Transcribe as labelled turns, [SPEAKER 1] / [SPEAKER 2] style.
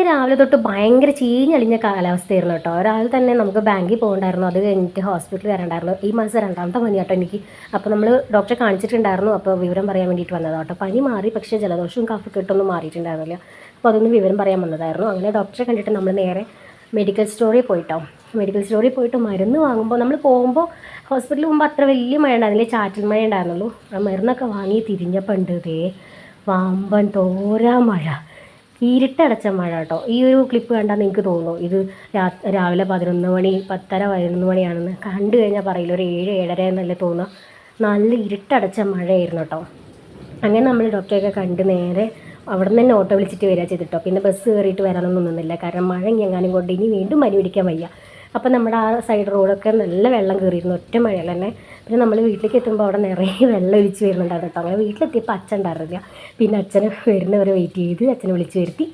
[SPEAKER 1] രാവിലെ തൊട്ട് ഭയങ്കര ചീഞ്ഞളിഞ്ഞ കാലാവസ്ഥയായിരുന്നു കേട്ടോ. രാവിലെ തന്നെ നമുക്ക് ബാങ്കിൽ പോകണ്ടായിരുന്നു, അത് കഴിഞ്ഞിട്ട് ഹോസ്പിറ്റലിൽ വരണ്ടായിരുന്നു. ഈ മാസം 2ാമത്തെ പനി കേട്ടോ എനിക്ക്. അപ്പോൾ നമ്മൾ ഡോക്ടറെ കാണിച്ചിട്ടുണ്ടായിരുന്നു. അപ്പോൾ വിവരം പറയാൻ വേണ്ടിയിട്ട് വന്നതാണ് കേട്ടോ. പനി മാറി, പക്ഷേ ജലദോഷവും കഫക്കെട്ടൊന്നും മാറിയിട്ടുണ്ടായിരുന്നില്ല. അപ്പോൾ അതൊന്ന് വിവരം പറയാൻ വന്നതായിരുന്നു. അങ്ങനെ ഡോക്ടറെ കണ്ടിട്ട് നമ്മൾ നേരെ മെഡിക്കൽ സ്റ്റോറിൽ പോയിട്ടോ. മെഡിക്കൽ സ്റ്റോറിൽ പോയിട്ട് മരുന്ന് വാങ്ങുമ്പോൾ നമ്മൾ പോകുമ്പോൾ ഹോസ്പിറ്റലിൽ പോകുമ്പോൾ അത്ര വലിയ മഴ ഉണ്ടായിരുന്നില്ല, ചാറ്റൽ മഴ ഉണ്ടായിരുന്നുള്ളൂ. ആ മരുന്നൊക്കെ വാങ്ങി തിരിഞ്ഞപ്പോൾ ഉണ്ട് ദേ വമ്പൻ തോരാ മഴ, ഇരുട്ടടച്ച മഴ കേട്ടോ. ഈ ഒരു ക്ലിപ്പ് കണ്ടാൽ നിങ്ങൾക്ക് തോന്നുന്നു ഇത് രാവിലെ 11 മണി 10:30 11 മണിയാണെന്ന്. കണ്ടു കഴിഞ്ഞാൽ പറയില്ല, ഒരു 7 7:30 എന്നല്ലേ തോന്നുക. നല്ല ഇരുട്ടടച്ച മഴയായിരുന്നു കേട്ടോ. അങ്ങനെ നമ്മൾ ഡോക്ടറെയൊക്കെ കണ്ട് നേരെ അവിടെ നിന്ന് തന്നെ ഓട്ടോ വിളിച്ചിട്ട് വരിക ചെയ്തിട്ടോ. പിന്നെ ബസ് കയറിയിട്ട് വരാനൊന്നും നിന്നില്ല, കാരണം മഴ എങ്ങാനും കൊണ്ട് ഇനി വീണ്ടും പനി പിടിക്കാൻ വയ്യ. അപ്പം നമ്മുടെ ആ സൈഡ് റോഡൊക്കെ നല്ല വെള്ളം കയറിയിരുന്നു, ഒറ്റ മഴയല്ല തന്നെ. പിന്നെ നമ്മൾ വീട്ടിലേക്ക് എത്തുമ്പോൾ അവിടെ നിറയെ വെള്ളം ഒലിച്ച് വരുന്നുണ്ടായിരുന്നു കേട്ടോ. അങ്ങനെ വീട്ടിലെത്തിയപ്പോൾ അച്ഛൻ ഉണ്ടായിരുന്നില്ല. പിന്നെ അച്ഛനെ വരുന്നവരെ വെയിറ്റ് ചെയ്ത് അച്ഛനെ വിളിച്ച് വരുത്തി